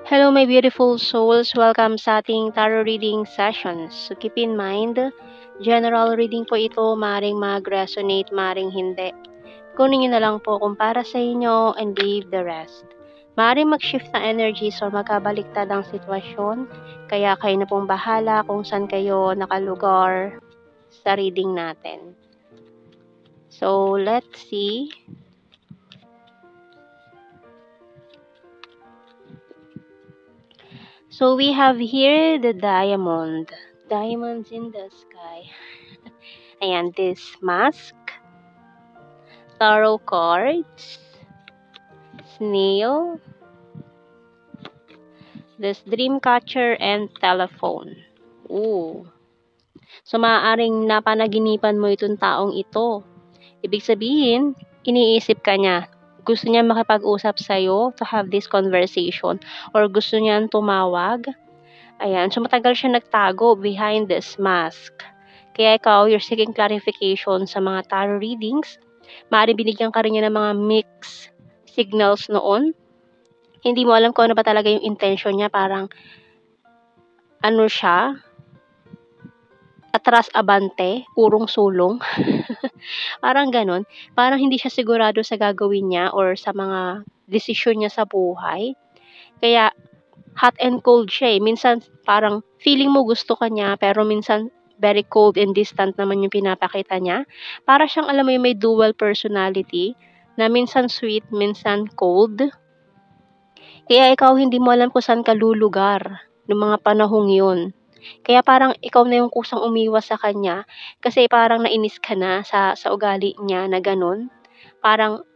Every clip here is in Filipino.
Hello, my beautiful souls. Welcome sa ating tarot reading sessions. So keep in mind, general reading po ito, maring mag-resonate, maring hindi. Kunin nyo na lang po kung para sa inyo and leave the rest. Maring mag-shift ng energies or magkabaliktad ang sitwasyon, kaya kayo na pong bahala kung saan kayo nakalugar sa reading natin. So, let's see. So, we have here the diamond. Diamonds in the sky. Ayan, this mask, tarot cards, snail, this dream catcher, and telephone. Ooh. So, maaaring napanaginipan mo itong taong ito. Ibig sabihin, iniisip ka niya. Gusto niya makipag-usap sa'yo to have this conversation or gusto niya tumawag. Ayan, so matagal siya nagtago behind this mask. Kaya ikaw, you're seeking clarification sa mga tarot readings. Maaaring binigyan ka rin niya ng mga mixed signals noon. Hindi mo alam kung ano ba talaga yung intention niya. Parang, ano siya, atras abante, urong sulong. Parang ganon. Parang hindi siya sigurado sa gagawin niya or sa mga desisyon niya sa buhay. Kaya, hot and cold siya eh. Minsan, parang feeling mo gusto ka niya, pero minsan, very cold and distant naman yung pinapakita niya. Para siyang, alam mo yung may dual personality, na minsan sweet, minsan cold. Kaya ikaw hindi mo alam kung saan ka lulugar ng mga panahong yun. Kaya parang ikaw na yung kusang umiwas sa kanya kasi parang nainis ka na sa ugali niya na ganun. Parang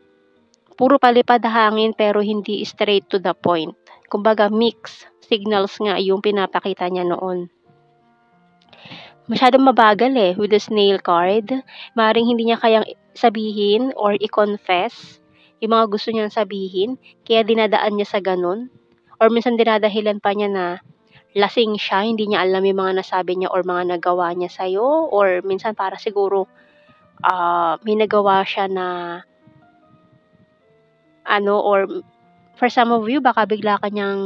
puro palipad hangin pero hindi straight to the point. Kumbaga mix signals nga yung pinapakita niya noon. Masyadong mabagal eh with the snail card. Maring hindi niya kayang sabihin or i-confess yung mga gusto niyang sabihin. Kaya dinadaan niya sa ganun. Or minsan dinadahilan pa niya na lasing siya, hindi niya alam yung mga nasabi niya or mga nagawa niya sa'yo. Or minsan para siguro may nagawa siya na or for some of you, baka bigla ka niyang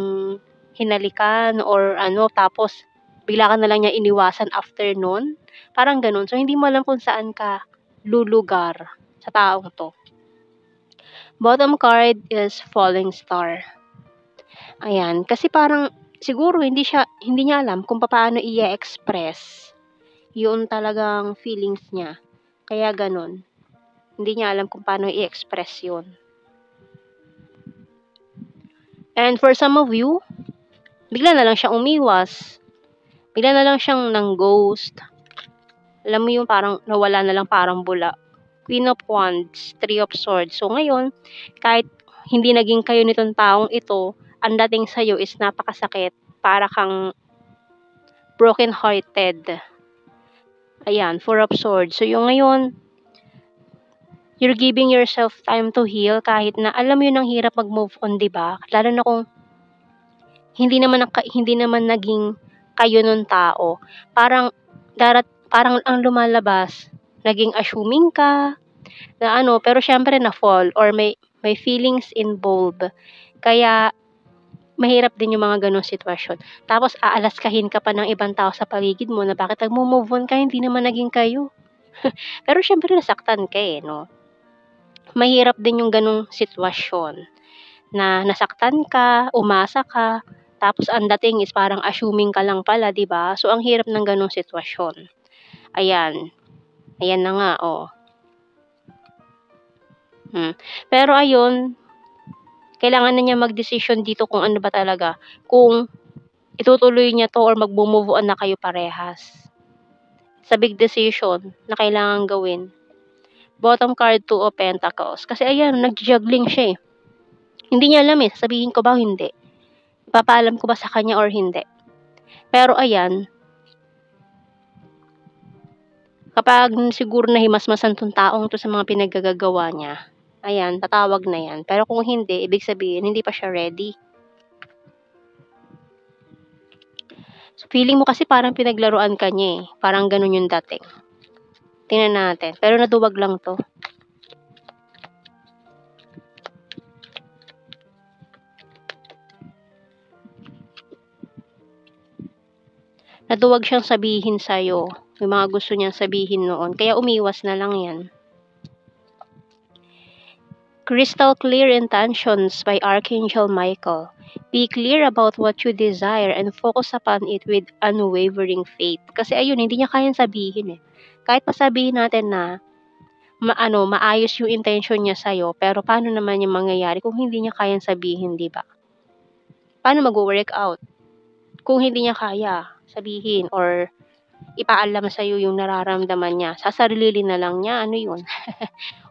hinalikan or tapos bigla ka na lang niya iniwasan after nun. Parang ganun. So, hindi mo alam kung saan ka lulugar sa taong to. Bottom card is Falling Star. Ayan. Kasi parang siguro hindi niya alam kung paano i-express yun talagang feelings niya. Kaya ganun. Hindi niya alam kung paano i-express yun. And for some of you, bigla na lang siyang umiwas. Bigla na lang siyang nang-ghost. Alam mo yung parang nawala na lang parang bula. Queen of Wands, Three of Swords. So ngayon, kahit hindi naging kayo nitong taong ito, ang dating sa'yo is napakasakit. Para kang broken-hearted. Ayan, Four of Swords. So yung ngayon, you're giving yourself time to heal kahit na alam mo yun ang hirap mag-move on, 'di ba? Lalo na kung hindi naman naging kayo nung tao. Parang parang ang lumalabas, naging assuming ka na pero syempre na fall or may feelings involved. Kaya mahirap din yung mga ganong sitwasyon. Tapos aalaskahin ka pa ng ibang tao sa paligid mo na bakit nagmo-move on ka, hindi naman naging kayo. Pero syempre nasaktan ka eh, no? Mahirap din yung ganong sitwasyon na nasaktan ka, umasa ka, tapos ang dating is parang assuming ka lang pala, 'di ba? So ang hirap ng ganong sitwasyon. Ayan. Ayan na nga, oh. Pero ayun, kailangan na niya magdesisyon dito kung ano ba talaga. Kung itutuloy niya to or magmo-move on na kayo parehas. Sa big decision na kailangan gawin. Bottom card, Two of Pentacles. Kasi ayan, nag-juggling siya eh. Hindi niya alam eh, sasabihin ko ba o hindi. Ipapaalam ko ba sa kanya or hindi. Pero ayan, kapag siguro nahimasmasan tong taong to sa mga pinaggagawa niya, ayan, tatawag na yan. Pero kung hindi, ibig sabihin, hindi pa siya ready. So, feeling mo kasi parang pinaglaruan ka niya eh. Parang ganun yung dating. Tingnan natin. Pero naduwag lang to. Naduwag siyang sabihin sa'yo. Yung mga gusto niyang sabihin noon. Kaya umiwas na lang yan. Crystal Clear Intentions by Archangel Michael. Be clear about what you desire and focus upon it with unwavering faith. Kasi ayun, hindi niya kayang sabihin eh. Kahit pa sabihin natin na maayos yung intention niya sa'yo, pero paano naman yung mangyayari kung hindi niya kayang sabihin, di ba? Paano mag-work out? Kung hindi niya kaya sabihin or ipaalam sa'yo yung nararamdaman niya, sa sarili na lang niya, ano yun?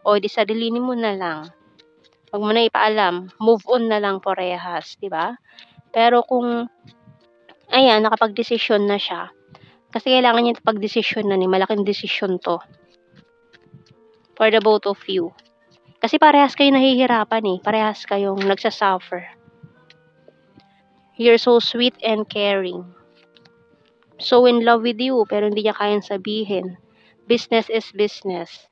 O di sarilinin mo na lang. Huwag mo na ipaalam, move on na lang parehas, di ba? Pero kung, ayan, nakapag-desisyon na siya, kasi kailangan niya pag-desisyon na malaking desisyon to. For the both of you. Kasi parehas kayo nahihirapan eh, parehas kayong nagsasuffer. You're so sweet and caring. So in love with you, pero hindi niya kayang sabihin. Business is business.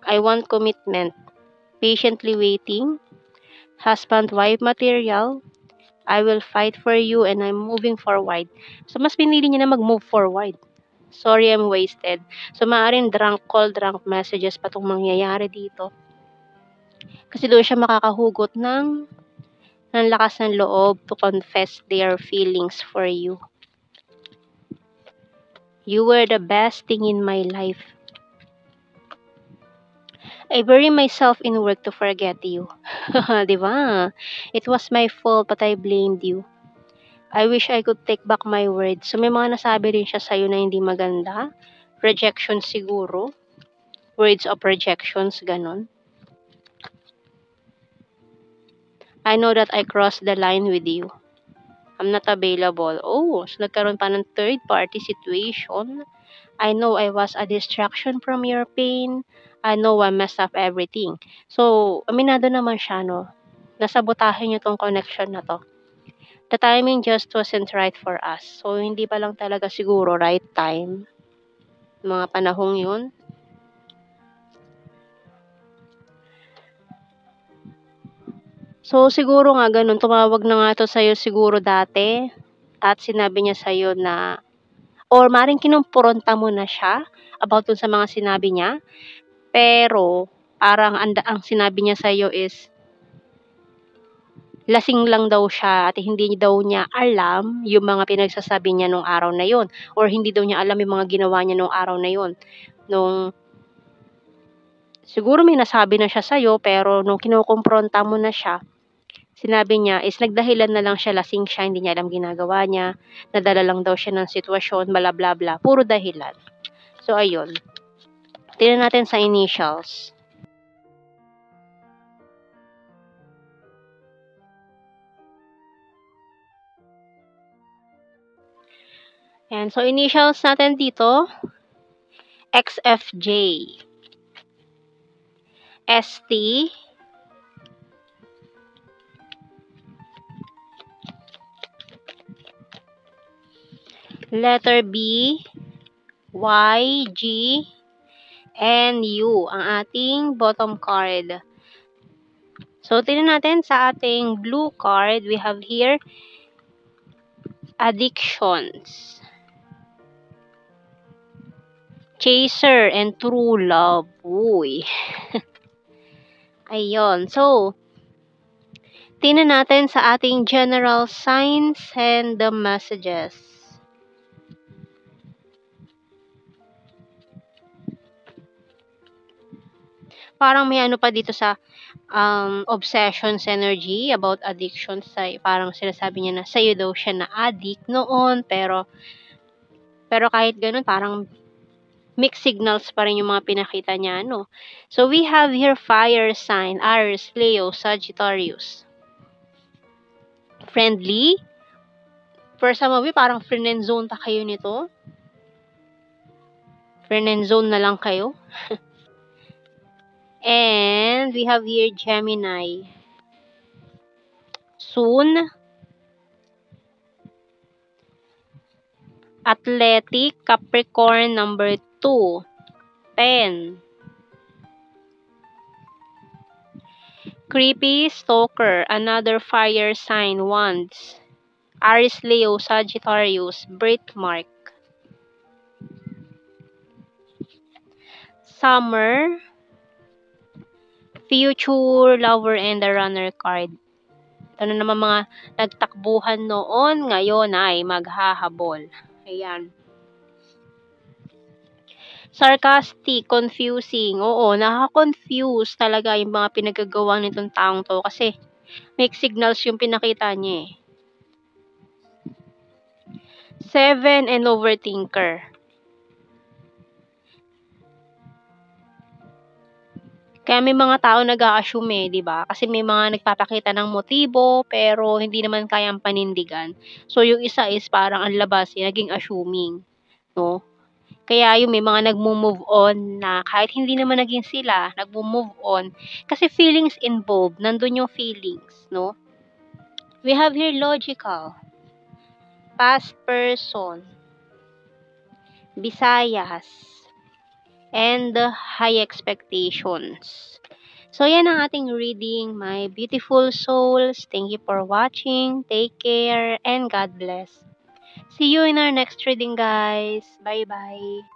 I want commitment. Patiently waiting. Husband-wife material. I will fight for you and I'm moving forward. So, mas pinili niya na mag-move forward. Sorry, I'm wasted. So, maaaring drunk messages pa itong mangyayari dito. Kasi doon siya makakahugot ng lakas ng loob to confess their feelings for you. You were the best thing in my life. I bury myself in work to forget you. Diba? It was my fault but I blamed you. I wish I could take back my words. So may mga nasabi rin siya sa'yo na hindi maganda. Rejection siguro. Words of rejections, ganon. I know that I crossed the line with you. I'm not available. Oh, so nagkaroon pa ng third party situation. I know I was a distraction from your pain. I know I messed up everything. So, aminado naman siya, no? Nasabotahin niyo tong connection na to. The timing just wasn't right for us. So, hindi pa lang talaga siguro right time. Mga panahong yun. So, siguro nga ganun. Tumawag na nga to sa'yo siguro dati. At sinabi niya sa'yo na, or maring kinumpronta mo na siya about dun sa mga sinabi niya. Pero, parang ang sinabi niya sa'yo is, lasing lang daw siya at hindi daw niya alam yung mga pinagsasabi niya nung araw na yon, or hindi daw niya alam yung mga ginawa niya nung araw na yon. Siguro may nasabi na siya sa'yo, pero nung kinukumpronta mo na siya, sinabi niya is nagdahilan na lang siya, lasing siya, hindi niya alam ginagawa niya, nadala lang daw siya ng sitwasyon, bla bla bla, puro dahilan. So ayun. Tingnan natin sa initials. Ayan, so initials natin dito, XFJ, ST, letter B, Y, G, and U, ang ating bottom card. So, tingnan natin sa ating blue card, we have here, addictions, chaser, and true love. Uy. Ayun. So, tingnan natin sa ating general signs and the messages. Parang may ano pa dito sa obsessions energy about addictions. Parang sinasabi niya na sa'yo daw siya na addict noon, pero kahit ganun, parang mixed signals pa rin yung mga pinakita niya, no? So, we have here fire sign, Aries, Leo, Sagittarius. Friendly. For some of you, parang friend and zone ta kayo nito. Friend and zone na lang kayo. And we have here Gemini. Soon. Athletic, Capricorn, number 2. 10. Creepy, Stalker, another fire sign, Wands. Aries, Leo, Sagittarius, birthmark. Summer, Future, Lover, and the Runner card. Ito na naman mga nagtakbuhan noon, ngayon ay maghahabol. Ayan. Sarcastic, confusing. Oo, nakaka-confuse talaga yung mga pinagagawa nitong taong to kasi mixed signals yung pinakita niya eh. 7 and overthinker. Kaya may mga tao nag-a-assume eh, 'di ba? Kasi may mga nagpapakita ng motibo pero hindi naman kayang panindigan. So yung isa is parang ang labas eh, naging assuming, no? Kaya yung may mga nagmo-move on na kahit hindi naman naging sila, nagmo-move on kasi feelings involved, nandun yung feelings, no? We have here logical, past person, Visayas, and high expectations. So, yan ang ating reading, my beautiful souls. Thank you for watching. Take care and God bless. See you in our next reading, guys. Bye-bye.